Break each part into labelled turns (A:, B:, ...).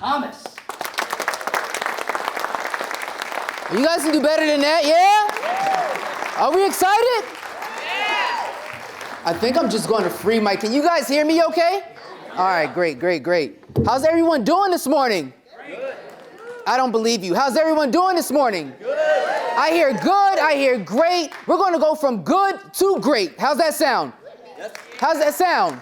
A: Thomas.
B: You guys can do better than that, yeah? Are we excited? I think I'm just going to free mic. Can you guys hear me okay? All right, great. How's everyone doing this morning? Good. I don't believe you. How's everyone doing this morning? Good. I hear good, I hear great. We're going to go from good to great. How's that sound? Yes. How's that sound?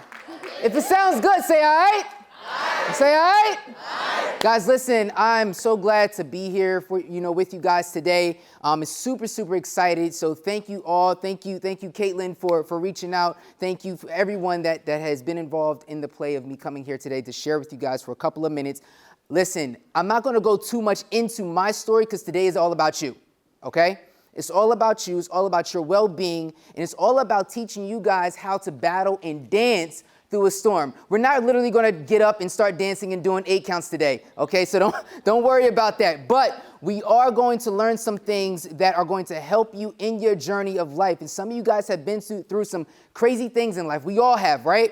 B: If it sounds good, say all right. Aye. Say all right. Aye. Guys, listen, I'm so glad to be here with you guys today. I'm super excited. So thank you all. Thank you, Caitlin, for reaching out. Thank you for everyone that has been involved in the play of me coming here today to share with you guys for a couple of minutes. Listen, I'm not going to go too much into my story because today is all about you, okay? It's all about you. It's all about your well-being, and it's all about teaching you guys how to battle and dance through a storm. We're not literally going to get up and start dancing and doing 8 counts today, okay? So don't worry about that. But we are going to learn some things that are going to help you in your journey of life. And some of you guys have been through some crazy things in life. We all have, right?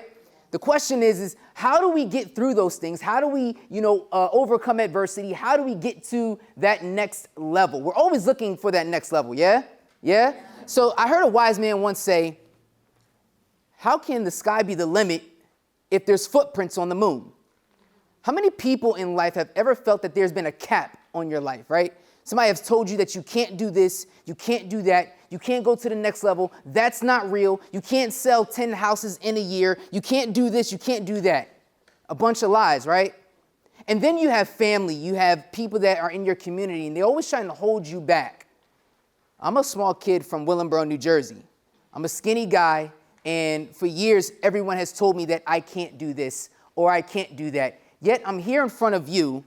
B: The question is how do we get through those things? How do we, overcome adversity? How do we get to that next level? We're always looking for that next level, yeah? Yeah? So I heard a wise man once say, how can the sky be the limit if there's footprints on the moon? How many people in life have ever felt that there's been a cap on your life, right? Somebody has told you that you can't do this, you can't do that, you can't go to the next level, that's not real, you can't sell 10 houses in a year, you can't do this, you can't do that. A bunch of lies, right? And then you have family, you have people that are in your community, and they're always trying to hold you back. I'm a small kid from Willingboro, New Jersey. I'm a skinny guy, and for years, everyone has told me that I can't do this or I can't do that. Yet I'm here in front of you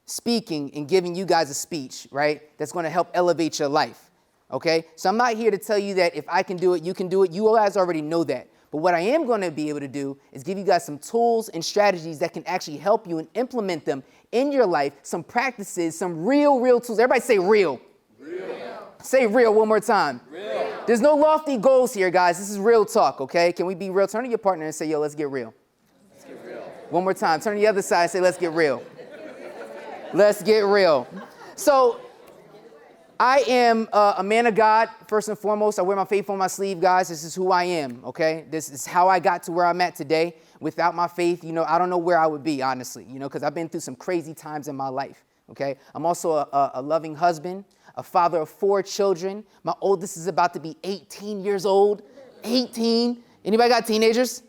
B: speaking and giving you guys a speech, right, that's going to help elevate your life, okay? So I'm not here to tell you that if I can do it, you can do it. You guys already know that. But what I am going to be able to do is give you guys some tools and strategies that can actually help you and implement them in your life, some practices, some real tools. Everybody say real. Real. Say real one more time. Real. There's no lofty goals here, guys. This is real talk, okay? Can we be real? Turn to your partner and say, yo, let's get real. Let's get real. One more time. Turn to the other side and say, let's get real. Let's get real. So I am a man of God, first and foremost. I wear my faith on my sleeve, guys. This is who I am, okay? This is how I got to where I'm at today. Without my faith, I don't know where I would be, honestly, because I've been through some crazy times in my life, okay? I'm also a loving husband, a father of 4 children. My oldest is about to be 18 years old. 18. Anybody got teenagers?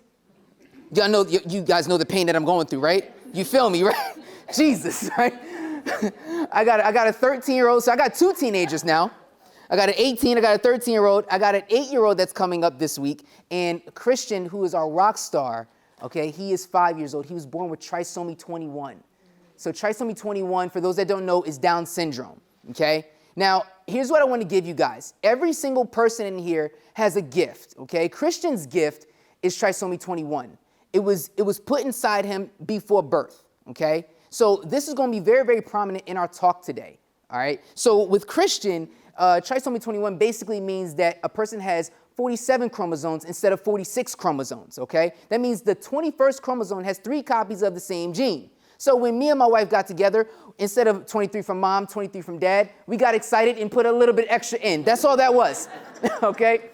B: You guys know the pain that I'm going through, right? You feel me, right? Jesus, right? I got a 13-year-old, so I got 2 teenagers now. I got an 18, I got a 13-year-old, I got an 8-year-old that's coming up this week, and Kristian, who is our rock star, okay, he is 5 years old. He was born with trisomy 21. So trisomy 21, for those that don't know, is Down syndrome, okay? Now, here's what I want to give you guys. Every single person in here has a gift, okay? Kristian's gift is trisomy 21. It was put inside him before birth, okay? So this is going to be very prominent in our talk today, all right? So with Kristian, trisomy 21 basically means that a person has 47 chromosomes instead of 46 chromosomes, okay? That means the 21st chromosome has 3 copies of the same gene. So when me and my wife got together, instead of 23 from mom, 23 from dad, we got excited and put a little bit extra in. That's all that was, okay?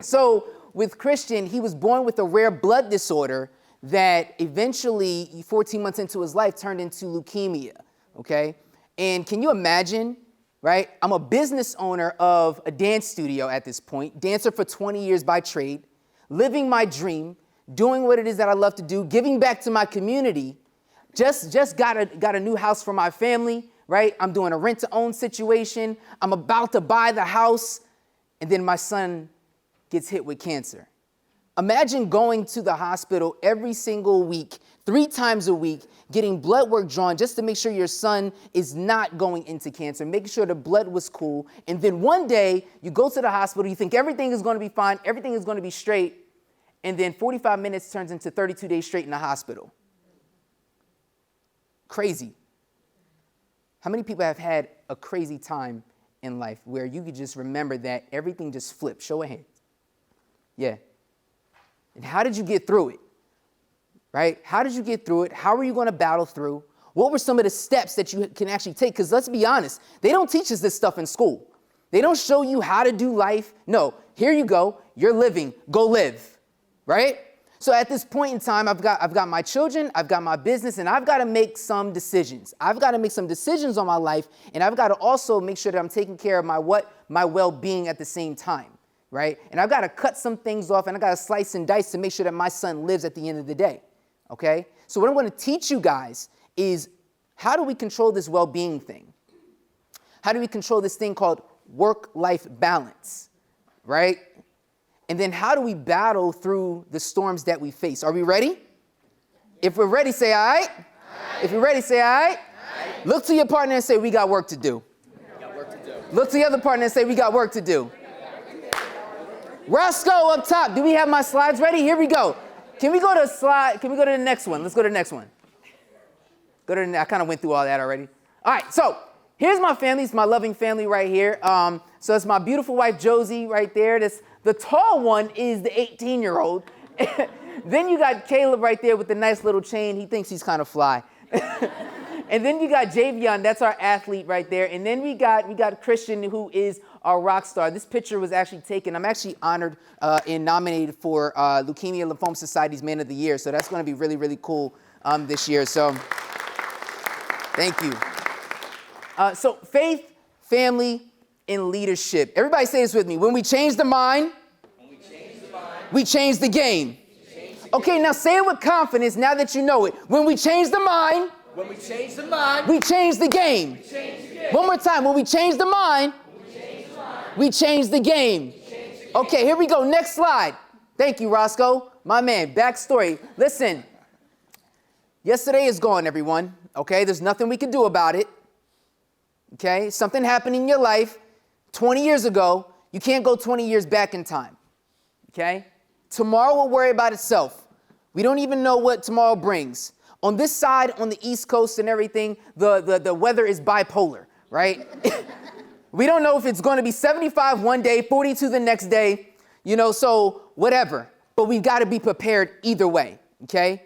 B: So with Kristian, he was born with a rare blood disorder that eventually, 14 months into his life, turned into leukemia, okay? And can you imagine, right? I'm a business owner of a dance studio at this point, dancer for 20 years by trade, living my dream, doing what it is that I love to do, giving back to my community. Just got a new house for my family, right? I'm doing a rent-to-own situation. I'm about to buy the house, and then my son gets hit with cancer. Imagine going to the hospital every single week, 3 times a week, getting blood work drawn just to make sure your son is not going into cancer, making sure the blood was cool. And then one day you go to the hospital, you think everything is going to be fine, everything is going to be straight, and then 45 minutes turns into 32 days straight in the hospital. Crazy. How many people have had a crazy time in life where you could just remember that everything just flipped? Show of hands. Yeah. And how did you get through it? Right? How did you get through it? How are you going to battle through? What were some of the steps that you can actually take? Because let's be honest, they don't teach us this stuff in school. They don't show you how to do life. No, here you go. You're living. Go live, right? So at this point in time, I've got my children, I've got my business, and I've got to make some decisions. I've got to make some decisions on my life, and I've got to also make sure that I'm taking care of my well-being at the same time, right? And I've got to cut some things off, and I've got to slice and dice to make sure that my son lives at the end of the day, okay? So what I'm going to teach you guys is how do we control this well-being thing? How do we control this thing called work-life balance, right? And then how do we battle through the storms that we face? Are we ready? If we're ready, say all right. If you're ready, say all right. Look to your partner and say, we got work to do. Look to the other partner and say, we got work to do. Roscoe up top. Do we have my slides ready? Here we go. Can we go to the next one? Let's go to the next one. I kind of went through all that already. All right, so here's my family. It's my loving family right here. So it's my beautiful wife, Josie, right there. The tall one is the 18-year-old. Then you got Caleb right there with the nice little chain. He thinks he's kind of fly. And then you got Javion. That's our athlete right there. And then we got Kristian, who is our rock star. This picture was actually taken. I'm actually honored and nominated for Leukemia Lymphoma Society's Man of the Year. So that's going to be really, really cool this year. So thank you. So faith, family, and leadership. Everybody say this with me. When we change the mind, we change the game. Okay, now say it with confidence now that you know it. When we change the mind, we change the game. One more time. When we change the mind, we change the game. Okay, here we go. Next slide. Thank you, Roscoe. My man, backstory. Listen, yesterday is gone, everyone. Okay, there's nothing we can do about it. Okay, something happened in your life 20 years ago. You can't go 20 years back in time. Okay, tomorrow will worry about itself. We don't even know what tomorrow brings. On this side, on the East Coast and everything, the weather is bipolar, right? We don't know if it's going to be 75 one day, 42 the next day, so whatever. But we've got to be prepared either way, okay?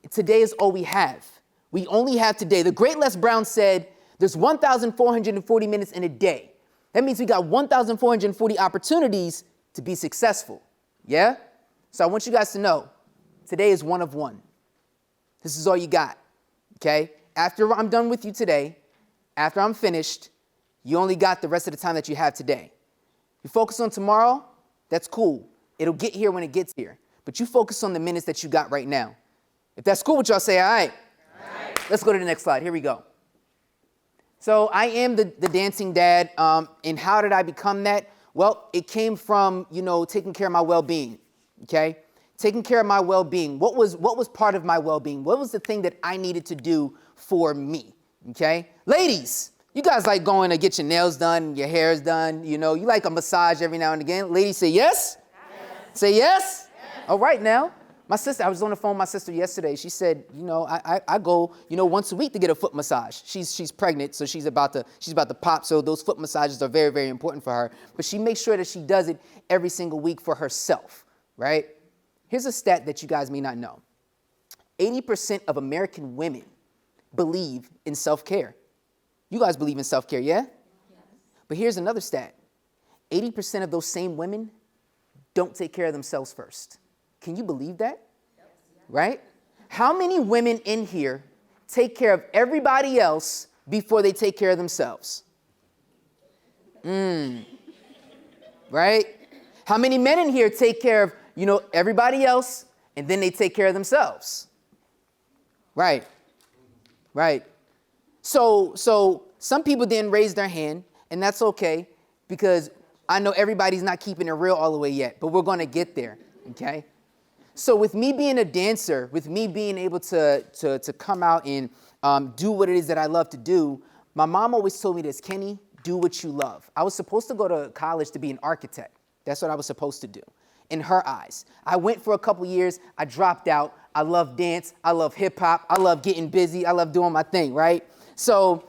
B: Today is all we have. We only have today. The great Les Brown said, there's 1,440 minutes in a day. That means we got 1,440 opportunities to be successful, yeah? So I want you guys to know, today is one of one. This is all you got, okay? After I'm done with you today, after I'm finished, you only got the rest of the time that you have today. You focus on tomorrow, that's cool. It'll get here when it gets here. But you focus on the minutes that you got right now. If that's cool with y'all, say all right. All right. Let's go to the next slide. Here we go. So I am the dancing dad, and how did I become that? Well, it came from, taking care of my well-being, okay? Taking care of my well-being. What was part of my well-being? What was the thing that I needed to do for me, okay? Ladies, you guys like going to get your nails done, your hair's done, you like a massage every now and again. Ladies, say yes? Yes. Say yes? Yes. All right now. My sister, I was on the phone with my sister yesterday. She said, I go, once a week to get a foot massage. She's pregnant, so she's about to pop. So those foot massages are very, very important for her. But she makes sure that she does it every single week for herself, right? Here's a stat that you guys may not know. 80% of American women believe in self-care. You guys believe in self-care, yeah? Yes. But here's another stat. 80% of those same women don't take care of themselves first. Can you believe that? Yes. Right? How many women in here take care of everybody else before they take care of themselves? Right? How many men in here take care of, everybody else and then they take care of themselves? Right. Right. So some people didn't raise their hand, and that's okay, because I know everybody's not keeping it real all the way yet, but we're going to get there, okay? So with me being a dancer, with me being able to come out and do what it is that I love to do, my mom always told me this, Kenny, do what you love. I was supposed to go to college to be an architect. That's what I was supposed to do, in her eyes. I went for a couple years. I dropped out. I love dance. I love hip hop. I love getting busy. I love doing my thing, right? So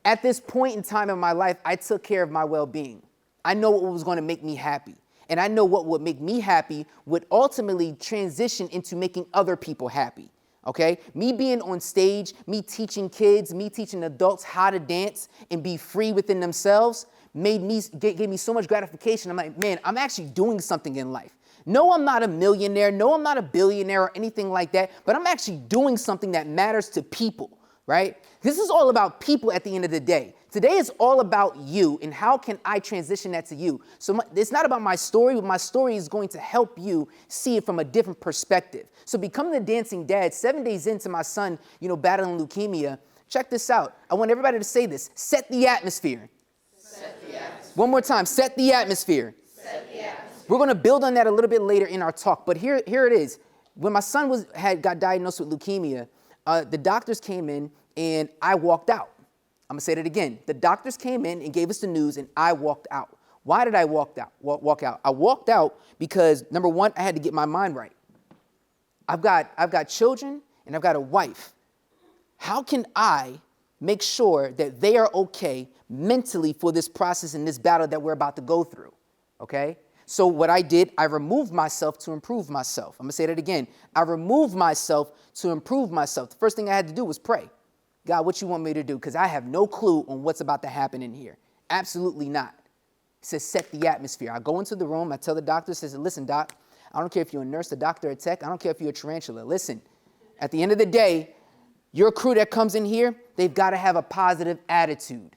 B: at this point in time in my life, I took care of my well-being. I know what was going to make me happy. And I know what would make me happy would ultimately transition into making other people happy. okay? Me being on stage, me teaching kids, me teaching adults how to dance and be free within themselves gave me so much gratification. I'm like, man, I'm actually doing something in life. No, I'm not a millionaire. No, I'm not a billionaire or anything like that, but I'm actually doing something that matters to people, right? This is all about people at the end of the day. Today is all about you and how can I transition that to you. So it's not about my story, but my story is going to help you see it from a different perspective. So becoming the dancing dad, 7 days into my son, battling leukemia, check this out. I want everybody to say this. Set the atmosphere. Set the atmosphere. One more time. Set the atmosphere. Set the atmosphere. We're going to build on that a little bit later in our talk, but here it is. When my son got diagnosed with leukemia, the doctors came in and I walked out. I'm going to say that again. The doctors came in and gave us the news and I walked out. Why did I walk out? I walked out because, number one, I had to get my mind right. I've got children and I've got a wife. How can I make sure that they are okay mentally for this process and this battle that we're about to go through, okay? So what I did, I removed myself to improve myself. I'm going to say that again. I removed myself to improve myself. The first thing I had to do was pray. God, what you want me to do? Because I have no clue on what's about to happen in here. Absolutely not. It says set the atmosphere. I go into the room. I tell the doctor, says, listen, doc, I don't care if you're a nurse, a doctor, a tech. I don't care if you're a tarantula. Listen, at the end of the day, your crew that comes in here, they've got to have a positive attitude.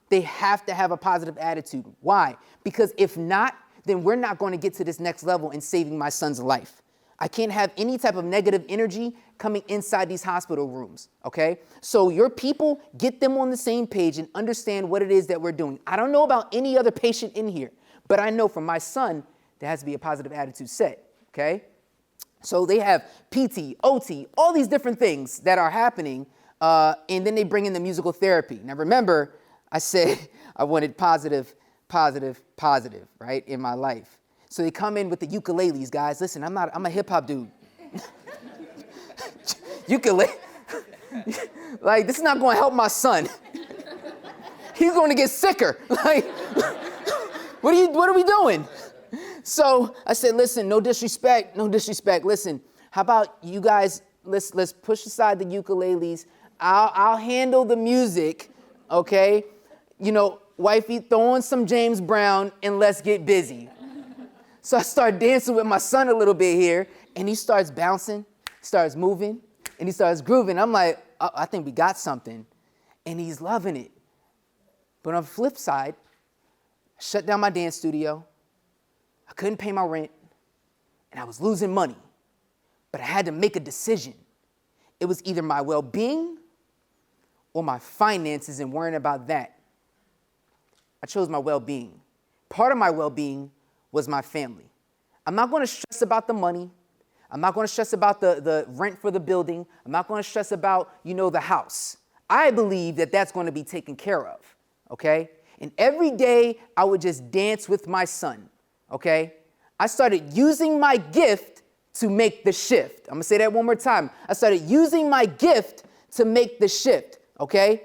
B: They have to have a positive attitude. Why? Because if not, then we're not going to get to this next level in saving my son's life. I can't have any type of negative energy coming inside these hospital rooms, okay? So your people, get them on the same page and understand what it is that we're doing. I don't know about any other patient in here, but I know for my son, there has to be a positive attitude set, okay? So they have PT, OT, all these different things that are happening, and then they bring in the musical therapy. Now remember, I said I wanted positive, right, in my life. So they come in with the ukuleles, guys. Listen, I'm a hip hop dude. Ukulele, like this is not going to help my son. He's going to get sicker. Like, what are we doing? So I said, listen, no disrespect. Listen, how about you guys? Let's push aside the ukuleles. I'll handle the music, okay? Wifey, throw on some James Brown and let's get busy. So I start dancing with my son a little bit here, and he starts bouncing, starts moving, and he starts grooving. I'm like, I think we got something, and he's loving it. But on the flip side, I shut down my dance studio. I couldn't pay my rent, and I was losing money. But I had to make a decision. It was either my well-being or my finances and worrying about that. I chose my well-being. Part of my well-being was my family. I'm not going to stress about the money. I'm not going to stress about the rent for the building. I'm not going to stress about, the house. I believe that that's going to be taken care of, okay? And every day I would just dance with my son, okay? I started using my gift to make the shift. I'm going to say that one more time. I started using my gift to make the shift, okay?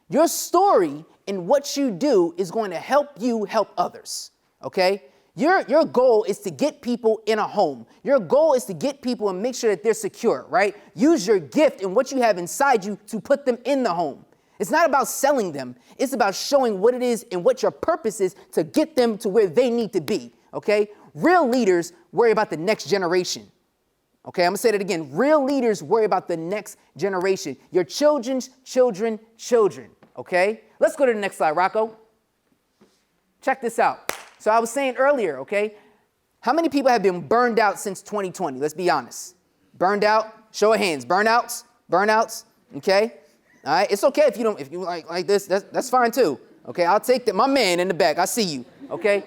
B: Your story and what you do is going to help you help others, okay? Your goal is to get people in a home. Your goal is to get people and make sure that they're secure, right? Use your gift and what you have inside you to put them in the home. It's not about selling them. It's about showing what it is and what your purpose is to get them to where they need to be, okay? Real leaders worry about the next generation, okay? I'm going to say that again. Real leaders worry about the next generation. Your children's children, okay? Let's go to the next slide, Rocco. Check this out. So I was saying earlier, okay, how many people have been burned out since 2020? Let's be honest. Burned out? Show of hands. Burnouts, okay? All right, it's okay if you like this, that's fine too. Okay, I'll take that. My man in the back, I see you, okay?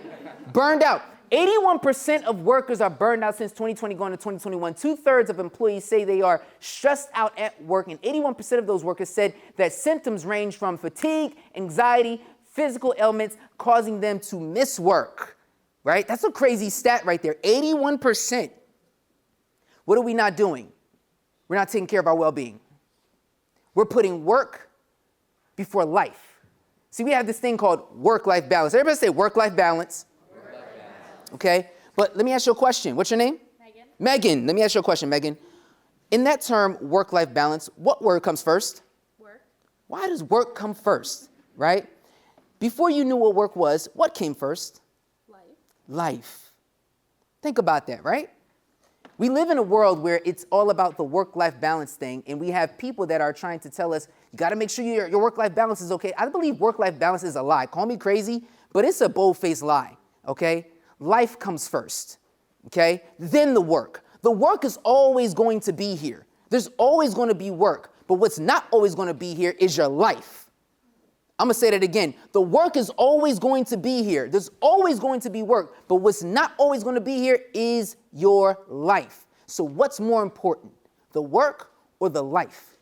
B: Burned out. 81% of workers are burned out since 2020 going to 2021. 2/3 of employees say they are stressed out at work, and 81% of those workers said that symptoms range from fatigue, anxiety, physical ailments causing them to miss work, right? That's a crazy stat right there, 81%. What are we not doing? We're not taking care of our well-being. We're putting work before life. See, we have this thing called work-life balance. Everybody say work-life balance. Work-life balance. Okay, but let me ask you a question. What's your name? Megan. Let me ask you a question, Megan. In that term, work-life balance, what word comes first?
A: Work.
B: Why does work come first, right? Before you knew what work was, what came first?
A: Life.
B: Life. Think about that, right? We live in a world where it's all about the work-life balance thing, and we have people that are trying to tell us, you got to make sure your work-life balance is okay. I believe work-life balance is a lie. Call me crazy, but it's a bold-faced lie, okay? Life comes first, okay? Then the work. The work is always going to be here. There's always going to be work, but what's not always going to be here is your life. I'm going to say that again. The work is always going to be here. There's always going to be work, but what's not always going to be here is your life. So what's more important, the work or the life,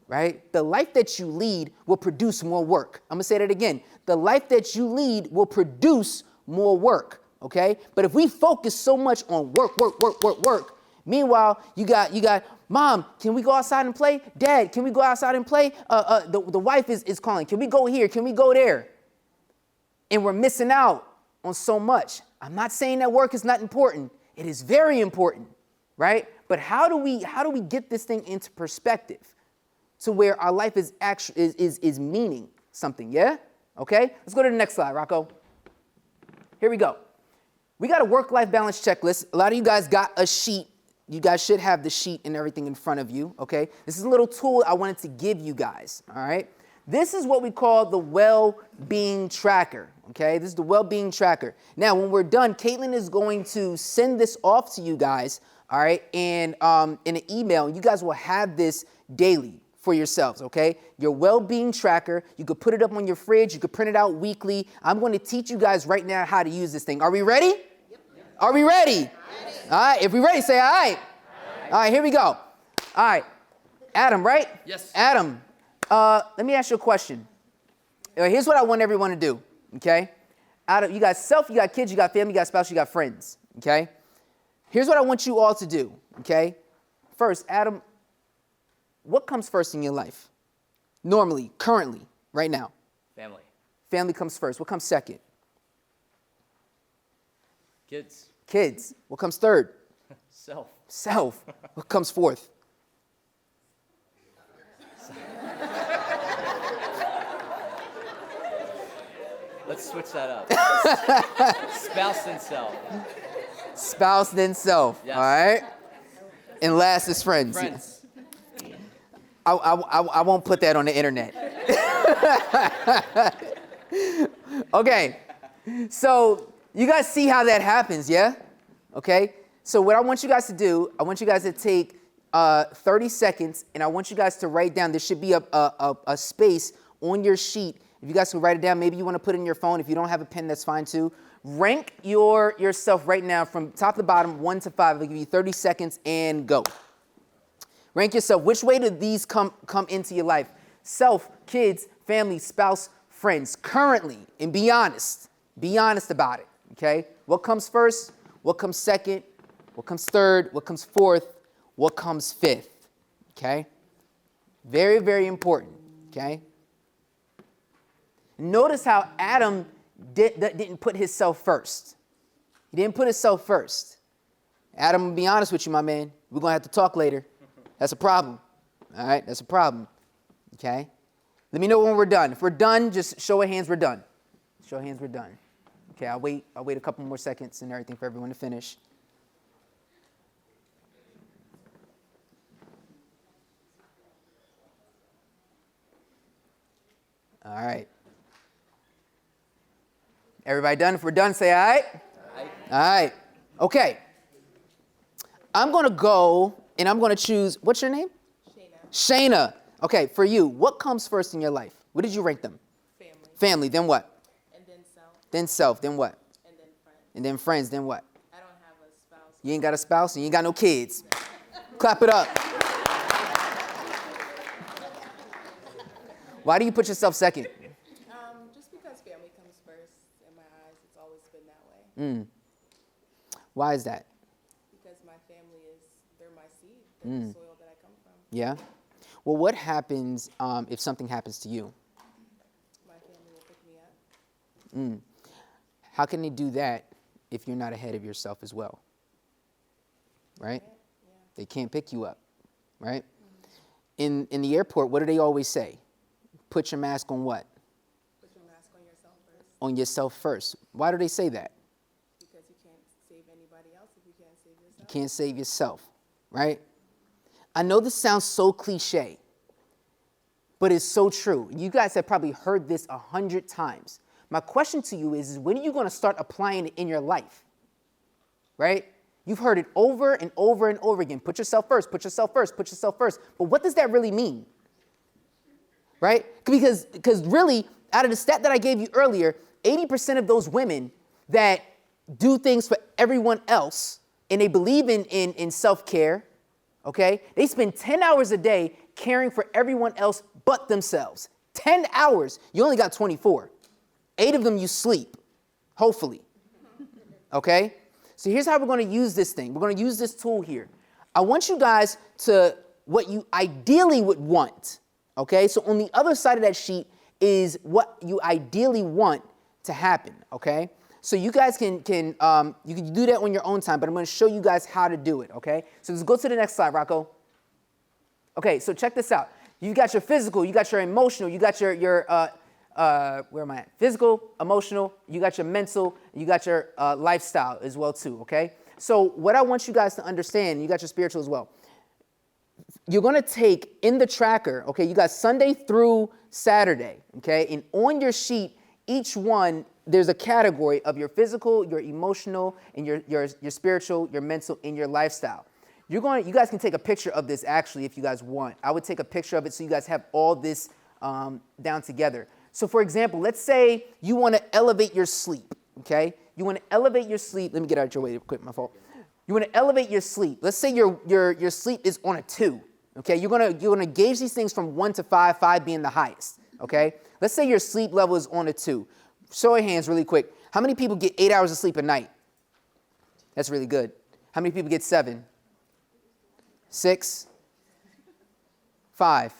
B: right? The life that you lead will produce more work. I'm going to say that again. The life that you lead will produce more work, okay? But if we focus so much on work, meanwhile, you got, Mom, can we go outside and play? Dad, can we go outside and play? The wife is calling. Can we go here? Can we go there? And we're missing out on so much. I'm not saying that work is not important. It is very important, right? But how do we get this thing into perspective to where our life is actually is meaning something? Yeah? Okay? Let's go to the next slide, Rocco. Here we go. We got a work-life balance checklist. A lot of you guys got a sheet. You guys should have the sheet and everything in front of you, okay? This is a little tool I wanted to give you guys, all right? This is what we call the well-being tracker, okay? This is the well-being tracker. Now, when we're done, Caitlin is going to send this off to you guys, all right, and in an email. You guys will have this daily for yourselves, okay? Your well-being tracker. You could put it up on your fridge. You could print it out weekly. I'm going to teach you guys right now how to use this thing. Are we ready? Yep. Are we ready? All right, if we're ready, say all right. All right, here we go. All right, Adam, right?
C: Yes.
B: Adam, let me ask you a question. Here's what I want everyone to do, okay? You got self, you got kids, you got family, you got spouse, you got friends, okay? Here's what I want you all to do, okay? First, Adam, what comes first in your life? Normally, currently, right now.
C: Family.
B: Family comes first. What comes second?
C: Kids.
B: Kids. What comes third?
C: Self.
B: Self. What comes fourth?
C: Let's switch that up. Spouse and self.
B: Spouse, then self.
C: Yes.
B: All right? And last is friends.
C: Friends.
B: I won't put that on the internet. Okay. So you guys see how that happens, yeah? Okay? So what I want you guys to do, I want you guys to take 30 seconds, and I want you guys to write down, there should be a space on your sheet. If you guys can write it down, maybe you want to put it in your phone. If you don't have a pen, that's fine too. Rank yourself right now from top to bottom, 1 to 5. I'll give you 30 seconds and go. Rank yourself. Which way do these come into your life? Self, kids, family, spouse, friends. Currently, and be honest. Be honest about it, okay? What comes first? What comes second? What comes third? What comes fourth? What comes fifth, okay? Very, very important, okay? Notice how Adam didn't put himself first. He didn't put himself first. Adam, I'm gonna be honest with you, my man. We're gonna have to talk later. That's a problem. All right, that's a problem. Okay? Let me know when we're done. If we're done, just show of hands we're done. Show of hands we're done. Okay, I'll wait a couple more seconds and everything for everyone to finish. All right. Everybody done? If we're done, say all right.
C: All right.
B: All right. Okay. I'm going to go and I'm going to choose, what's your name? Shayna. Okay, for you, what comes first in your life? What did you rank them?
A: Family.
B: Family, then what?
A: And then self.
B: Then self, then what?
A: And then friends.
B: And then friends, then what?
A: I don't have a spouse.
B: You ain't got a spouse and you ain't got no kids. Clap it up. Why do you put yourself second?
A: Just because family comes first in my eyes, it's always been that way.
B: Why is that?
A: Because my family they're my seed, they're the soil that I come from.
B: Yeah? Well, what happens if something happens to you?
A: My family will pick me up.
B: How can they do that if you're not ahead of yourself as well? Right?
A: Yeah.
B: They can't pick you up. right? In the airport, what do they always say? Put your mask on what?
A: Put your mask on yourself first.
B: On yourself first. Why do they say that?
A: Because you can't save anybody else if you can't save yourself.
B: You can't save yourself, right? I know this sounds so cliche, but it's so true. You guys have probably heard this 100 times. My question to you is when are you going to start applying it in your life? Right? You've heard it over and over and over again. Put yourself first, put yourself first, put yourself first. But what does that really mean? Right? Because really, out of the stat that I gave you earlier, 80% of those women that do things for everyone else and they believe in self-care, okay, they spend 10 hours a day caring for everyone else but themselves. 10 hours. You only got 24. 8 of them you sleep, hopefully. Okay? So here's how we're going to use this thing. We're going to use this tool here. I want you guys to, what you ideally would want, okay? So on the other side of that sheet is what you ideally want to happen, okay? So you guys can do that on your own time, but I'm going to show you guys how to do it, okay? So let's go to the next slide, Rocco. Okay, so check this out. You got your physical, you got your emotional, you got your where am I at? Physical, emotional, you got your mental, you got your lifestyle as well too, okay? So what I want you guys to understand, you got your spiritual as well. You're going to take in the tracker, okay, you got Sunday through Saturday, okay? And on your sheet, each one, there's a category of your physical, your emotional, and your spiritual, your mental, and your lifestyle. You guys can take a picture of this actually if you guys want. I would take a picture of it so you guys have all this down together. So for example, let's say you want to elevate your sleep, okay? You want to elevate your sleep. Let me get out of your way real quick, my fault. You want to elevate your sleep. Let's say your sleep is on a 2, okay? You're gonna gauge these things from 1 to 5, 5 being the highest, okay? Let's say your sleep level is on a 2. Show your hands really quick. How many people get 8 hours of sleep a night? That's really good. How many people get 7? 6? 5?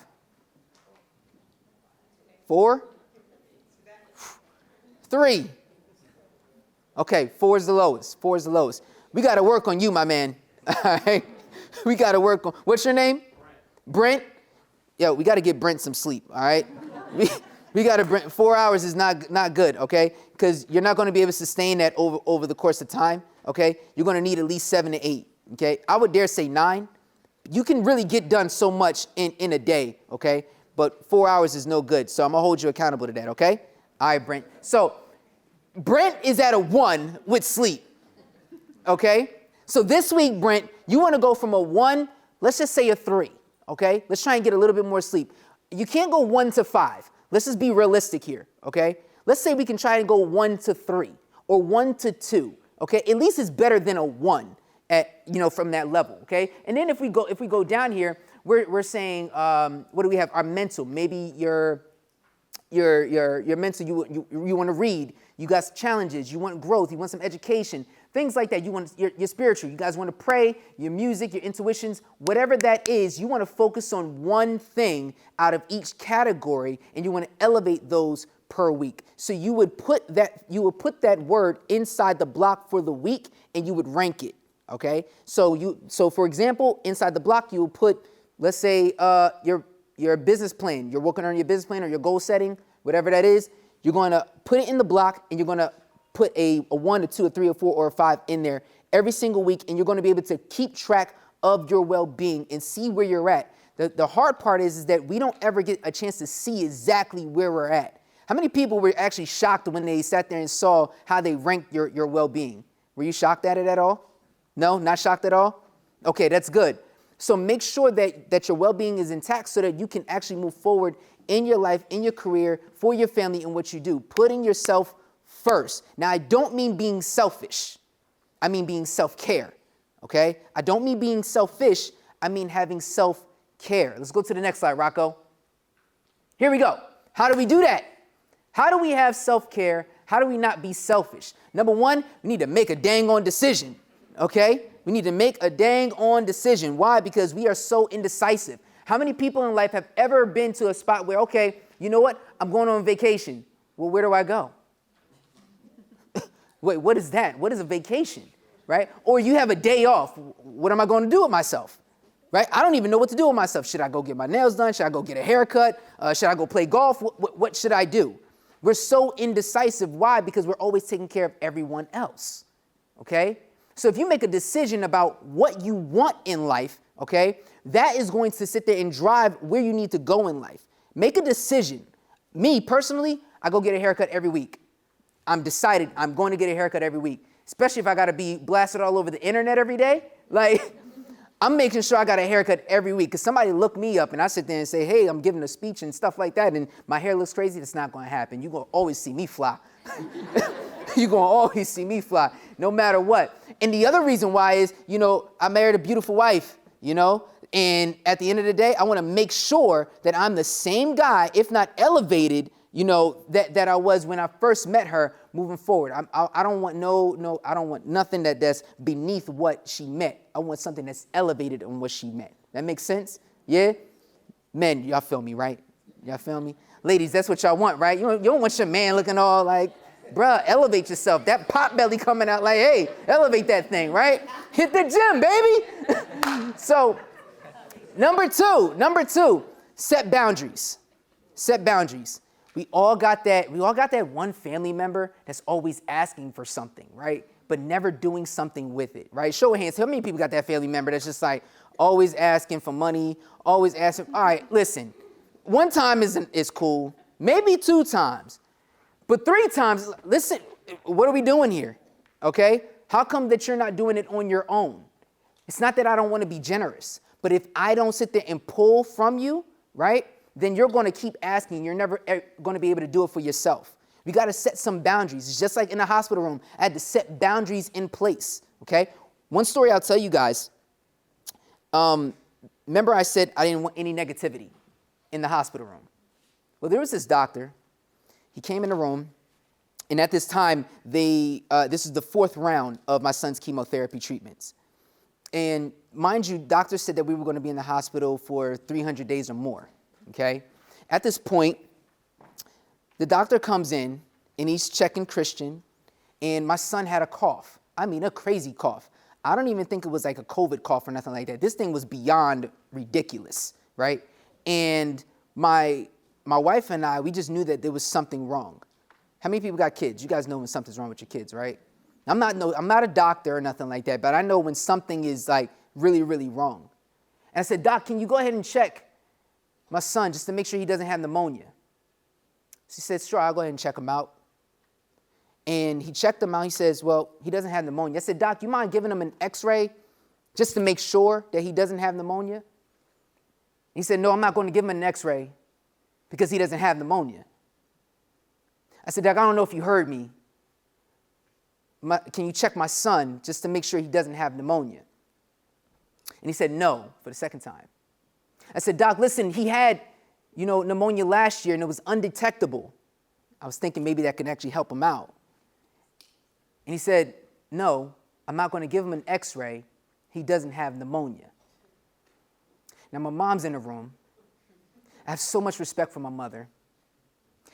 B: 4? 3? Okay, 4 is the lowest. 4 is the lowest. We got to work on you, my man. All right? We got to work on, what's your name? Brent. Yo, we got to get Brent some sleep, all right? We got to, 4 hours is not good, okay? Because you're not going to be able to sustain that over the course of time, okay? You're going to need at least 7 to 8, okay? I would dare say 9. You can really get done so much in a day, okay? But 4 hours is no good, so I'm going to hold you accountable to that, okay? All right, Brent. So Brent is at a 1 with sleep, okay? So this week, Brent, you want to go from a 1, let's just say a 3, okay? Let's try and get a little bit more sleep. You can't go 1 to 5. Let's just be realistic here, okay? Let's say we can try and go 1 to 3 or 1 to 2, okay? At least it's better than a 1 at, from that level, okay? And then if we go down here, we're saying, what do we have? Our mental, maybe your mental, you want to read, you got challenges, you want growth, you want some education, things like that. You want your spiritual, you guys want to pray, your music, your intuitions, whatever that is, you want to focus on one thing out of each category, and you want to elevate those per week. So you would put that word inside the block for the week, and you would rank it. Okay. So for example, inside the block, you will put, let's say, your business plan. You're working on your business plan or your goal setting, whatever that is. You're going to put it in the block, and you're going to put a 1, a 2, a 3, a 4, or a 5 in there every single week, and you're going to be able to keep track of your well-being and see where you're at. The hard part is that we don't ever get a chance to see exactly where we're at. How many people were actually shocked when they sat there and saw how they ranked your well-being? Were you shocked at it at all? No, not shocked at all? Okay, that's good. So make sure that your well-being is intact so that you can actually move forward in your life, in your career, for your family, and what you do. Putting yourself first. Now, I don't mean being selfish. I mean being self-care, okay? I don't mean being selfish. I mean having self-care. Let's go to the next slide, Rocco. Here we go. How do we do that? How do we have self-care? How do we not be selfish? Number one, we need to make a dang on decision, okay? We need to make a dang on decision. Why? Because we are so indecisive. How many people in life have ever been to a spot where, okay, you know what? I'm going on vacation. Well, where do I go? Wait, what is that? What is a vacation, right? Or you have a day off. What am I going to do with myself? right? I don't even know what to do with myself. Should I go get my nails done? Should I go get a haircut? Should I go play golf? What should I do? We're so indecisive. Why? Because we're always taking care of everyone else, okay? So if you make a decision about what you want in life, okay, that is going to sit there and drive where you need to go in life. Make a decision. Me, personally, I go get a haircut every week. I'm decided I'm going to get a haircut every week, especially if I got to be blasted all over the internet every day. Like, I'm making sure I got a haircut every week because somebody look me up and I sit there and say, hey, I'm giving a speech and stuff like that and my hair looks crazy. That's not going to happen. You're going to always see me fly. You're going to always see me fly no matter what. And the other reason why is, you know, I married a beautiful wife, you know, and at the end of the day, I want to make sure that I'm the same guy, if not elevated, you know, that I was when I first met her moving forward. I don't want I don't want nothing that's beneath what she met. I want something that's elevated on what she met. That makes sense? Yeah? Men, y'all feel me, right? Y'all feel me? Ladies, that's what y'all want, right? You don't want your man looking all like, bruh, elevate yourself. That pot belly coming out like, hey, elevate that thing, right? Hit the gym, baby. So, number two, set boundaries. Set boundaries. We all got that one family member that's always asking for something, right? But never doing something with it, right? Show of hands, how many people got that family member that's just like always asking for money, always asking, all right, listen, one time is cool, maybe 2 times, but 3 times, listen, what are we doing here, okay? How come that you're not doing it on your own? It's not that I don't want to be generous, but if I don't sit there and pull from you, right? Then you're going to keep asking. You're never going to be able to do it for yourself. We got to set some boundaries. It's just like in the hospital room. I had to set boundaries in place, okay? One story I'll tell you guys. Remember I said I didn't want any negativity in the hospital room. Well, there was this doctor. He came in the room, and at this time, this is the 4th round of my son's chemotherapy treatments. And mind you, doctors said that we were going to be in the hospital for 300 days or more. Okay? At this point, the doctor comes in and he's checking Kristian, and my son had a cough. I mean, a crazy cough. I don't even think it was like a COVID cough or nothing like that. This thing was beyond ridiculous, right? And my wife and I, we just knew that there was something wrong. How many people got kids? You guys know when something's wrong with your kids, right? I'm not a doctor or nothing like that, but I know when something is like really, really wrong. And I said, Doc, can you go ahead and check my son just to make sure he doesn't have pneumonia? She said, sure, I'll go ahead and check him out. And he checked him out. He says, well, he doesn't have pneumonia. I said, Doc, you mind giving him an x-ray just to make sure that he doesn't have pneumonia? He said, no, I'm not going to give him an x-ray because he doesn't have pneumonia. I said, Doc, I don't know if you heard me. Can you check my son just to make sure he doesn't have pneumonia? And he said, no, for the 2nd time. I said, Doc, listen, he had, pneumonia last year and it was undetectable. I was thinking maybe that could actually help him out. And he said, no, I'm not going to give him an x-ray. He doesn't have pneumonia. Now, my mom's in the room. I have so much respect for my mother.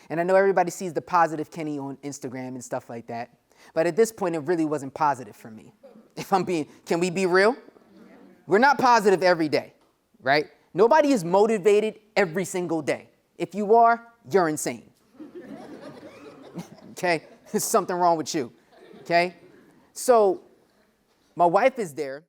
B: And I know everybody sees the positive Kenny on Instagram and stuff like that. But at this point, it really wasn't positive for me. Can we be real? We're not positive every day, right? Nobody is motivated every single day. If you are, you're insane. Okay? There's something wrong with you. Okay? So my wife is there.